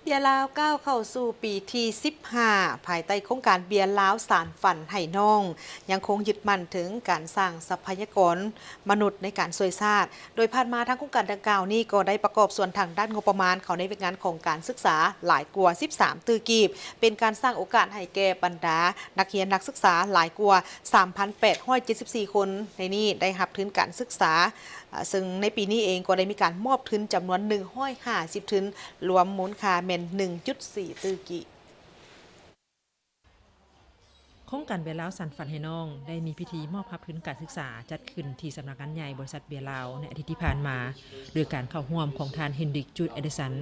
เบียร์ลาวก้าวเข้าสู่ปีที่15ภายใต้โครงการเบียร์ลาวสานฝันให้น้องยังคงยึดมั่นถึงการสร้างทรัพยากรมนุษย์ในการช่วยชาติโดยผ่านมาทั้งโครงการดังกล่าวนี้ก็ได้ประกอบส่วนทางด้านงบประมาณเขาในงานของการศึกษาหลายกว่า13ตือกีบเป็นการสร้างโอกาสให้แก่บรรดานักเรียนนักศึกษาหลายกว่า 3,874 คนในนี้ได้รับทุนการศึกษาซึ่งในปีนี้เองก็ได้มีการมอบทุนจำนวน150ทุนรวมมูลค่าเป็น 1.4 ตือกิโครงการเบียร์ลาวสันฝันให้น้องได้มีพิธีมอบรับทุนการศึกษาจัดขึ้นที่สำนักงานใหญ่บริษัทเบียร์ลาวในอาทิตย์ที่ผ่านมาโดยการเข้าร่วมของทานเฮนริกจูดเอเดสัน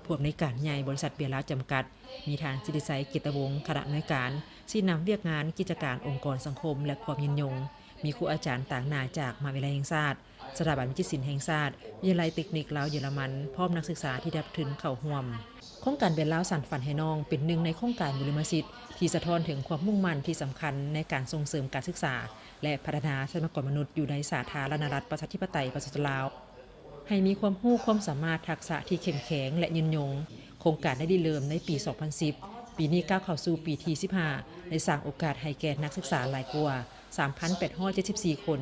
ผู้อำนวยการใหญ่บริษัทเบียร์ลาวจำกัดมีทานจิติไซเกียรติวงศ์คณะอำนวยการที่นำเวียกงานกิจการองค์กรสังคมและความยืนยงมีครูอาจารย์ต่างหน้าจากมหาวิทยาลัยแห่งชาติสถาบันวิจิตรศิลป์แห่งชาติวิทยาลัยเทคนิคลาวเยอรมันพร้อมนักศึกษาที่ได้รับทุนเข้าร่วมโครงการเบียร์ลาวสันฝันให้น้องเป็นหนึ่งในโครงการบุรมสิทธิ์ที่สะท้อนถึงความมุ่งมั่นที่สำคัญในการส่งเสริมการศึกษาและพัฒนาทรัพยากรมนุษย์อยู่ในสาธารณรัฐประชาธิปไตยประชาชนลาวให้มีความรู้ความสามารถทักษะที่เข้มแข็งและยืนยงโครงการได้เริ่มในปี 2010 ปีนี้ก้าวเข้าสู่ปีที่ 15 ได้สร้างโอกาสให้แก่นักศึกษาหลายกว่า 3,874 คน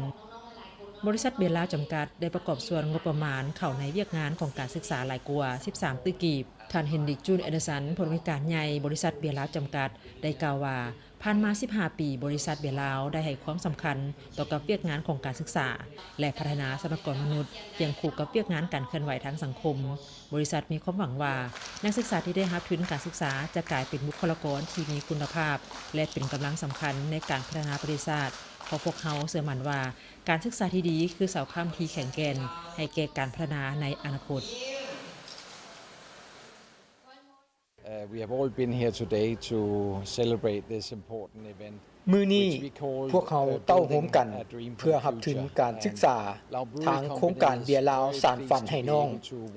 บริษัทเบียร์ลาวจำกัดได้ประกอบส่วนงบประมาณเข้าในเวียกงานของการศึกษาหลายกว่า 13 ตือกีบท่านเฮนริกจูนเอเดสันผู้อำนวยการใหญ่บริษัทเบียร์ลาวจำกัดได้กล่าวว่าผ่านมา 15 ปีบริษัทเบียร์ลาวได้ให้ความสำคัญต่อกับเวียกงานของการศึกษาและพัฒนาทรัพยากรมนุษย์เคียงคู่กับเวียกงานการเคลื่อนไหวทางสังคมบริษัทมีความหวังว่านักศึกษาที่ได้รับทุนการศึกษาจะกลายเป็นบุคลากรที่มีคุณภาพและเป็นกำลังสำคัญในการพัฒนาประเทศชาติเพราะพวกเขาเชื่อมั่นว่าการศึกษาที่ดีคือเสาค้ำที่แข็งแกร่งให้แก่การพัฒนาในอนาคตWe have all been here today to celebrate this important event. มื้อนี้พวกเขาเต้าโฮมกันเพื่อรับทุนการศึกษาทางโครงการเบียร์ลาวสานฝันให้น้อง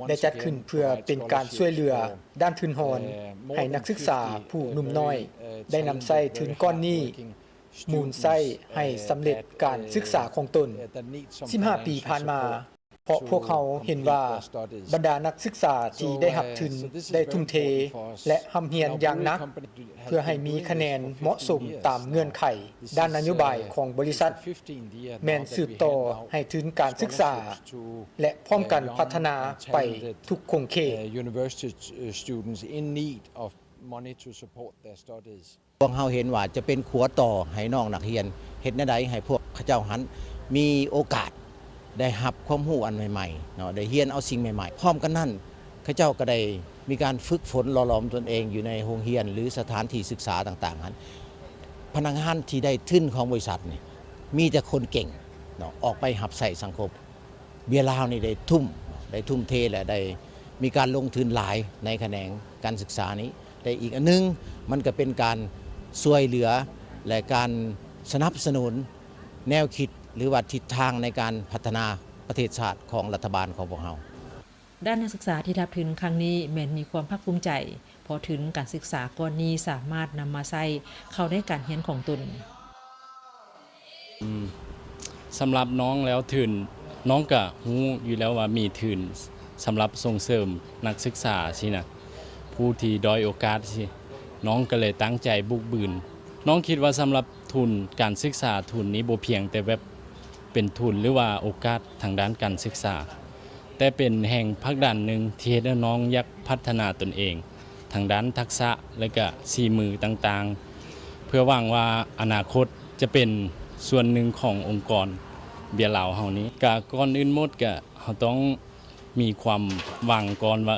ได้จัดขึ้นเพื่อเป็นการช่วยเหลือด้านทุนหอนให้นักศึกษาผู้หนุ่มน้อยได้นำใช้ทุนก้อนนี้มูลใช้ให้สำเร็จการศึกษาของตน 15 ปีผ่านมาเพราะพวกเขาเห็นว่าบรรดานักศึกษาที่ได้รับทุนได้ทุ่มเทและทำเรียนอย่างหนักเพื่อให้มีคะแนนเหมาะสมตามเงื่อนไขด้านนโยบายของบริษัทแม่นสืบต่อให้ทุนการศึกษาและพร้อมกันพัฒนาไปทุกคงเขตพวกเฮาเห็นว่าจะเป็นขัวต่อให้น้องนักเรียนเฮ็ดแนวใดให้พวกเขาเจ้าหันมีโอกาสได้รับความรู้อันใหม่ๆเนาะได้เรียนเอาสิ่งใหม่ๆพร้อมกันนั้นเขาเจ้าก็ได้มีการฝึกฝนหล่อหลอมตนเองอยู่ในโรงเรียนหรือสถานที่ศึกษาต่างๆนั้นพนักงานที่ได้ทุนของบริษัทนี่มีแต่คนเก่งเนาะออกไปรับใช้สังคมเบียร์ลาวนี่ได้ทุ่มเทและได้มีการลงทุนหลายในแขนงการศึกษานี้แต่อีกอันนึงมันก็เป็นการช่วยเหลือและการสนับสนุนแนวคิดหรือว่าทิศทางในการพัฒนาประเทศชาติของรัฐบาลของพวกเราด้านนักศึกษาที่รับทุนครั้งนี้แม้นมีความภาคภูมิใจเพราะทุนการศึกษาก้อนนี้สามารถนำมาใช้เข้าในการเรียนของตนสำหรับน้องแล้วทุนน้องก็รู้อยู่แล้วว่ามีทุนสำหรับส่งเสริมนักศึกษาสินะผู้ที่ด้อยโอกาสสิน้องก็เลยตั้งใจบุกบืนน้องคิดว่าสำหรับทุนการศึกษาทุนนี้บ่เพียงแต่แบบเป็นทุนหรือว่าโอกาสทางด้านการศึกษาแต่เป็นแห่งผลักดันหนึ่งที่เฮ็ดให้น้องอยากพัฒนาตนเองทางด้านทักษะและก็ฝีมือต่างๆเพื่อหวังว่าอนาคตจะเป็นส่วนหนึ่งขององค์กรเบียร์ลาวเฮานี้ก็ก่อนอื่นหมดก็เฮาต้องมีความหวังก่อนว่า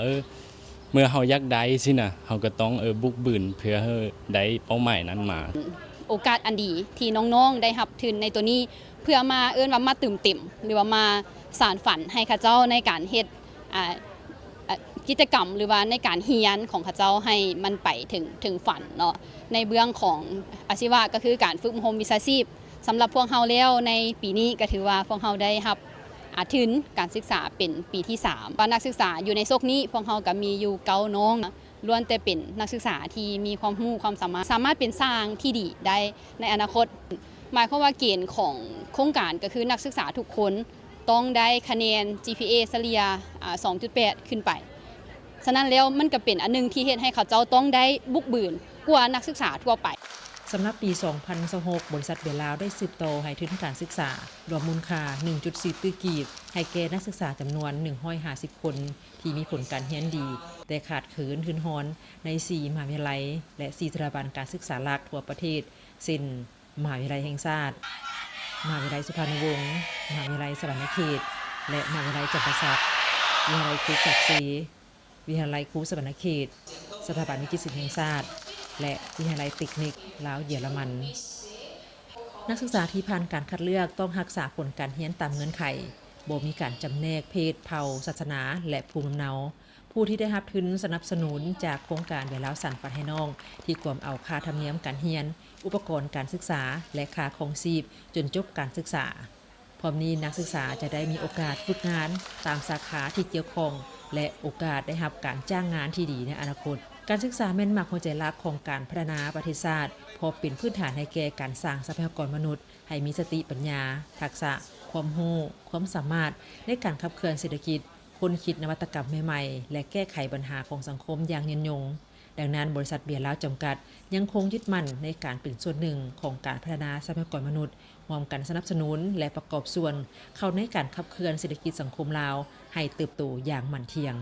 เมื่อเฮาอยากได้สินะเฮาก็ต้องบุกบืนเพื่อให้ได้เป้าหมายนั้นมาโอกาสอันดีที่น้องๆได้รับทุนในตัวนี้เพื่อมาว่ามาตื่มเต็มหรือว่ามาสานฝันให้ข้าเจ้าในการเฮ็ดกิจกรรมหรือว่าในการเรียนของข้าเจ้าให้มันไปถึงฝันเนาะในเบื้องของอาชีวะก็คือการฝึกอบรมวิชาชีพสำหรับพวกเฮาแล้วในปีนี้ก็ถือว่าพวกเฮาได้รับทุนการศึกษาเป็นปีที่3ว่านักศึกษาอยู่ในโซกนี้พวกเฮาก็มีอยู่9น้องล้วนแต่เป็นนักศึกษาที่มีความรู้ความสามารถเป็นสร้างที่ดีได้ในอนาคตหมายความว่าเกณฑ์ของโครงการก็คือนักศึกษาทุกคนต้องได้คะแนน GPA เฉลี่ย2.8 ขึ้นไป ฉะนั้นแล้วมันก็เป็นอันนึงที่เฮ็ดให้เขาเจ้าต้องได้บุกบืนกว่านักศึกษาทั่วไปสำหรับปี 2026 บริษัทเบียร์ลาวได้สืบโตให้ทุนการศึกษารวมมูลค่า 1.4 ตื้อกีบให้แก่นักศึกษาจำนวน150 คนที่มีผลการเรียนดีแต่ขาดเขินทุนฮอนใน4มหาวิทยาลัยและ4สถาบันการศึกษาหลักทั่วประเทศเช่นมหาวิทยาลัยแห่งชาติมหาวิทยาลัยสุพรรณวงศ์มหาวิทยาลัยสวรรณเขตและมหาวิทยาลัยจำปาสักวิทยาลัยครูจักรศรีวิทยาลัยครูสวรรณเขตสถาบันวิจิตรศิลป์แห่งชาติและวิทยาลัยเทคนิคลาวเยอรมัน นักศึกษาที่ผ่านการคัดเลือกต้องรักษาผลการเรียนตามเงื่อนไขบ่มีการจำแนกเพศเผ่าศาสนาและภูมิลำเนา ผู้ที่ได้รับทุนสนับสนุนจากโครงการเบียร์ลาวสานฝันให้น้องที่กวมเอาค่าธรรมเนียมการเรียน อุปกรณ์การศึกษาและค่าครองชีพจนจบการศึกษา พร้อมนี้นักศึกษาจะได้มีโอกาสฝึกงานตามสาขาที่เกี่ยวข้องและโอกาสได้รับการจ้างงานที่ดีในอนาคตการศึกษาแม่นหมักหัวใจหลักของการพัฒนาประเทศชาติพอเป็นพื้นฐานให้แก่การสร้างทรัพยากรมนุษย์ให้มีสติปัญญาทักษะความรู้ความสามารถในการขับเคลื่อนเศรษฐกิจค้นคิดนวัตกรรมใหม่ๆและแก้ไขปัญหาของสังคมอย่างยืนยงดังนั้นบริษัทเบียร์ลาวจำกัดยังคงยึดมั่นในการเป็นส่วนหนึ่งของการพัฒนาทรัพยากรมนุษย์ร่วมกันสนับสนุนและประกอบส่วนเข้าในการขับเคลื่อนเศรษฐกิจสังคมลาวให้เติบโตอย่างมั่นเที่ยง